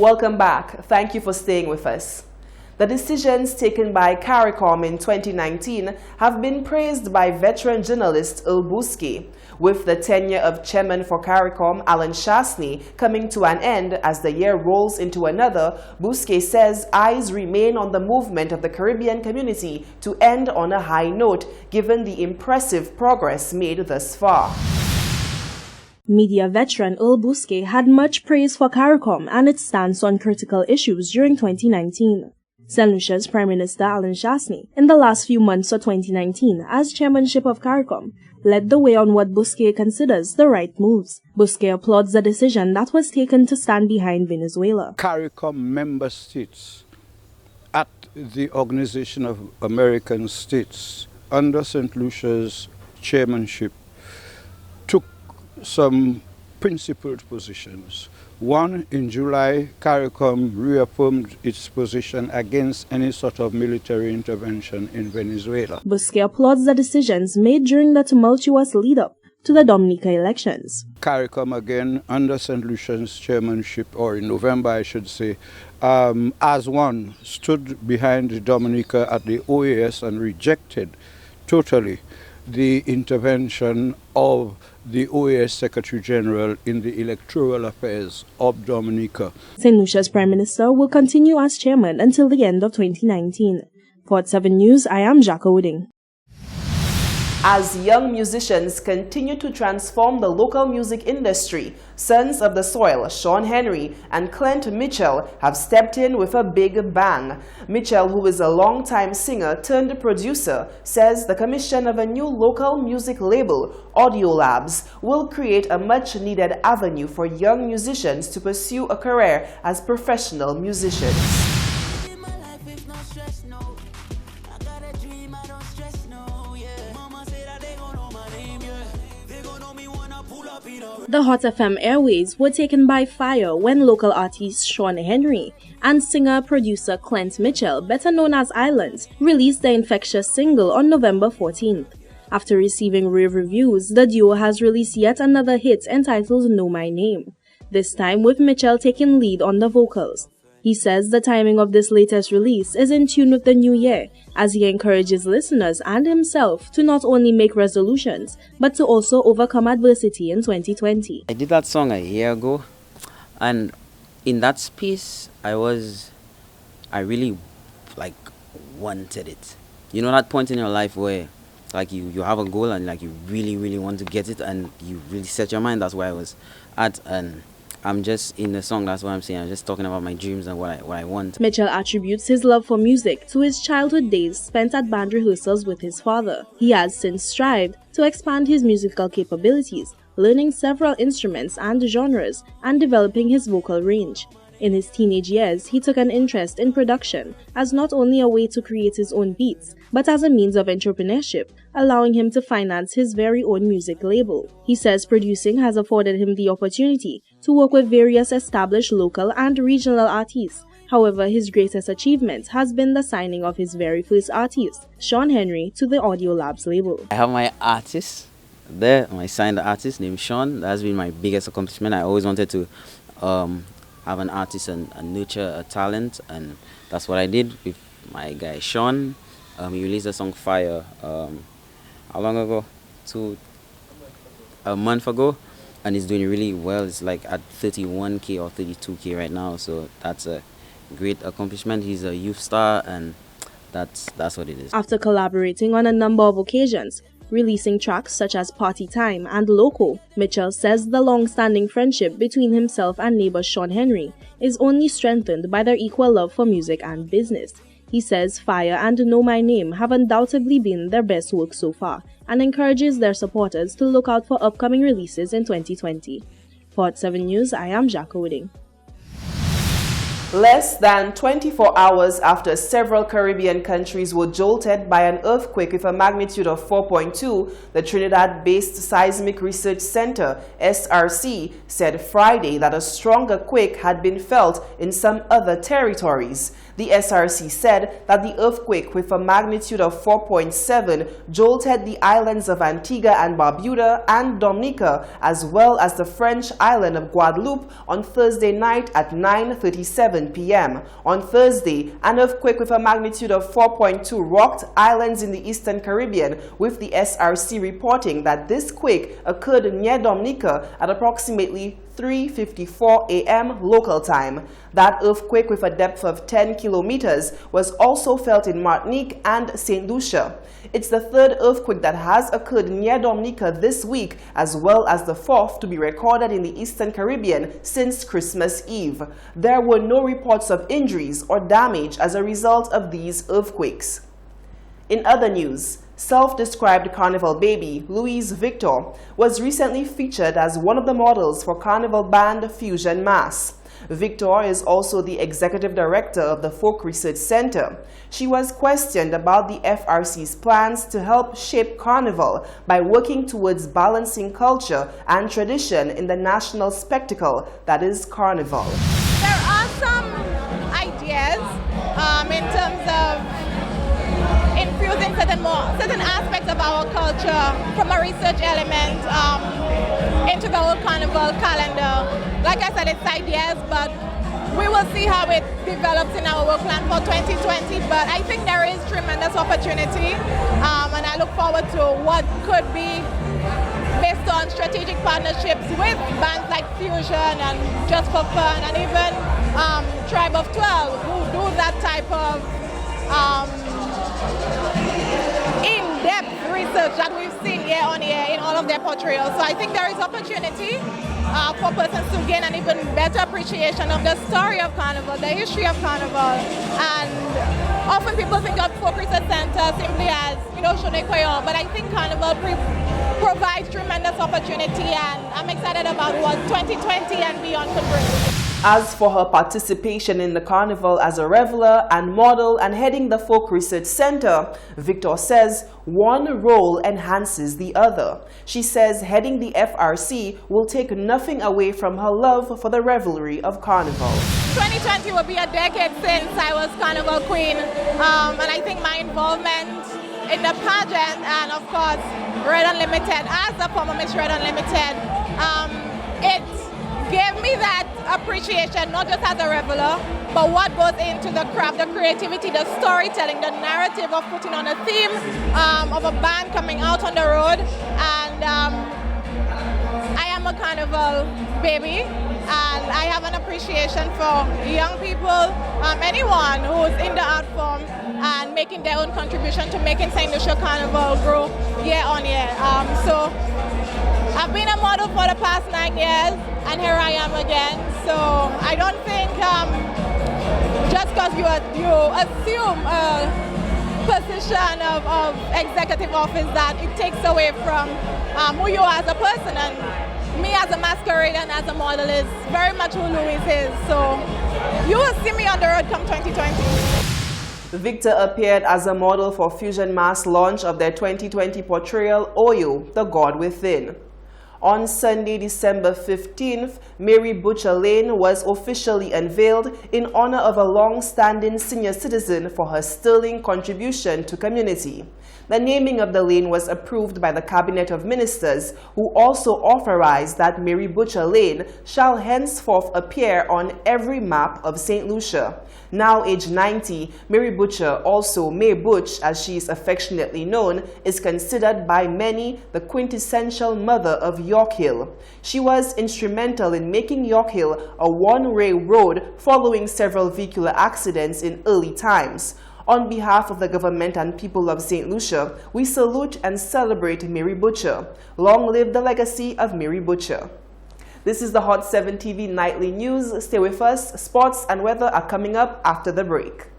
Welcome back. Thank you for staying with us. The decisions taken by CARICOM in 2019 have been praised by veteran journalist Earl Bousquet, with the tenure of chairman for CARICOM, Alan Shastney, coming to an end as the year rolls into another. Bousquet says eyes remain on the movement of the Caribbean community to end on a high note, given the impressive progress made thus far. Media veteran Earl Bousquet had much praise for CARICOM and its stance on critical issues during 2019. St. Lucia's Prime Minister Alan Shastney, in the last few months of 2019 as chairmanship of CARICOM, led the way on what Bousquet considers the right moves. Bousquet applauds the decision that was taken to stand behind Venezuela. CARICOM member states at the Organization of American States under St. Lucia's chairmanship took some principled positions. One, in July, CARICOM reaffirmed its position against any sort of military intervention in Venezuela. Bousquet applauds the decisions made during the tumultuous lead-up to the Dominica elections. CARICOM again, under St. Lucia's chairmanship, or in November I should say, as one, stood behind Dominica at the OAS and rejected totally the intervention of the OAS Secretary General in the electoral affairs of Dominica. St. Lucia's Prime Minister will continue as chairman until the end of 2019. For 7 News, I am Jacques Wooding. As young musicians continue to transform the local music industry, Sons of the Soil, Sean Henry and Clint Mitchell have stepped in with a big bang. Mitchell, who is a longtime singer turned producer, says the commission of a new local music label, Audiolabs, will create a much-needed avenue for young musicians to pursue a career as professional musicians. The Hot FM airways were taken by fire when local artist Sean Henry and singer-producer Clint Mitchell, better known as Islands, released their infectious single on November 14th. After receiving rave reviews, the duo has released yet another hit entitled Know My Name, this time with Mitchell taking lead on the vocals. He says the timing of this latest release is in tune with the new year, as he encourages listeners and himself to not only make resolutions, but to also overcome adversity in 2020. I did that song a year ago, and in that space, I really wanted it. You know that point in your life where you have a goal and you really want to get it, and you really set your mind. That's where I was at, and I'm just in the song, that's what I'm saying. I'm just talking about my dreams and what I want. Mitchell attributes his love for music to his childhood days spent at band rehearsals with his father. He has since strived to expand his musical capabilities, learning several instruments and genres and developing his vocal range. In his teenage years, he took an interest in production as not only a way to create his own beats, but as a means of entrepreneurship, allowing him to finance his very own music label. He says producing has afforded him the opportunity to work with various established local and regional artists. However, his greatest achievement has been the signing of his very first artist, Sean Henry, to the Audiolabs label. I have my artist there, my signed artist named Sean. That's been my biggest accomplishment. I always wanted to have an artist and nurture a talent, and that's what I did with my guy Sean. He released the song Fire how long ago? A month ago, and it's doing really well. It's at 31K or 32K right now, so that's a great accomplishment. He's a youth star, and that's what it is. After collaborating on a number of occasions, releasing tracks such as Party Time and Loco, Mitchell says the long-standing friendship between himself and neighbor Sean Henry is only strengthened by their equal love for music and business. He says Fire and Know My Name have undoubtedly been their best work so far and encourages their supporters to look out for upcoming releases in 2020. For 7 News, I am Jacques Wooding. Less than 24 hours after several Caribbean countries were jolted by an earthquake with a magnitude of 4.2, the Trinidad-based Seismic Research Center, SRC, said Friday that a stronger quake had been felt in some other territories. The SRC said that the earthquake with a magnitude of 4.7 jolted the islands of Antigua and Barbuda and Dominica, as well as the French island of Guadeloupe on Thursday night at 9:37 p.m. On Thursday, an earthquake with a magnitude of 4.2 rocked islands in the Eastern Caribbean, with the SRC reporting that this quake occurred near Dominica at approximately 3:54 a.m. local time. That earthquake with a depth of 10 kilometers was also felt in Martinique and St. Lucia. It's the third earthquake that has occurred near Dominica this week, as well as the fourth to be recorded in the Eastern Caribbean since Christmas Eve. There were no reports of injuries or damage as a result of these earthquakes. In other news, self-described carnival baby Louise Victor was recently featured as one of the models for carnival band Fusion Mass. Victor is also the executive director of the Folk Research Center. She was questioned about the FRC's plans to help shape carnival by working towards balancing culture and tradition in the national spectacle that is carnival. There are some ideas in terms of infusing certain aspects of our culture from a research element into the whole carnival calendar. Like I said, it's ideas, but we will see how it develops in our work plan for 2020. But I think there is tremendous opportunity, and I look forward to what could be based on strategic partnerships with bands like Fusion and Just for Fun, and even Tribe of 12, who do that type of in-depth research that we've seen year on year in all of their portrayals. So I think there is opportunity for persons to gain an even better appreciation of the story of Carnival, the history of Carnival. And often people think of Folk Research Center simply as, Shone Koyo, but I think Carnival provides tremendous opportunity, and I'm excited about what 2020 and beyond could bring. As for her participation in the carnival as a reveler and model and heading the Folk Research Center, Victor says one role enhances the other. She says heading the FRC will take nothing away from her love for the revelry of carnival. 2020 will be a decade since I was Carnival Queen, and I think my involvement in the pageant and of course Red Unlimited, as a former Miss Red Unlimited, it gave me that appreciation, not just as a reveler, but what goes into the craft, the creativity, the storytelling, the narrative of putting on a theme of a band coming out on the road. And I am a carnival baby, and I have an appreciation for young people, anyone who's in the art form and making their own contribution to making St. Lucia Carnival grow year on year. So I've been a model for the past 9 years, and here I am again. So I don't think just because you assume a position of executive office that it takes away from who you are as a person. And me as a masquerade and as a model is very much who Louise is. So you will see me on the road come 2020. Victor appeared as a model for Fusion Mass launch of their 2020 portrayal, Oyo, The God Within. On Sunday, December 15th, Mary Butcher Lane was officially unveiled in honor of a long-standing senior citizen for her sterling contribution to community. The naming of the lane was approved by the Cabinet of Ministers, who also authorized that Mary Butcher Lane shall henceforth appear on every map of St. Lucia. Now aged 90, Mary Butcher, also May Butch as she is affectionately known, is considered by many the quintessential mother of York Hill. She was instrumental in making York Hill a one-way road following several vehicular accidents in early times. On behalf of the government and people of St. Lucia, we salute and celebrate Mary Butcher. Long live the legacy of Mary Butcher. This is the Hot 7 TV Nightly News. Stay with us. Sports and weather are coming up after the break.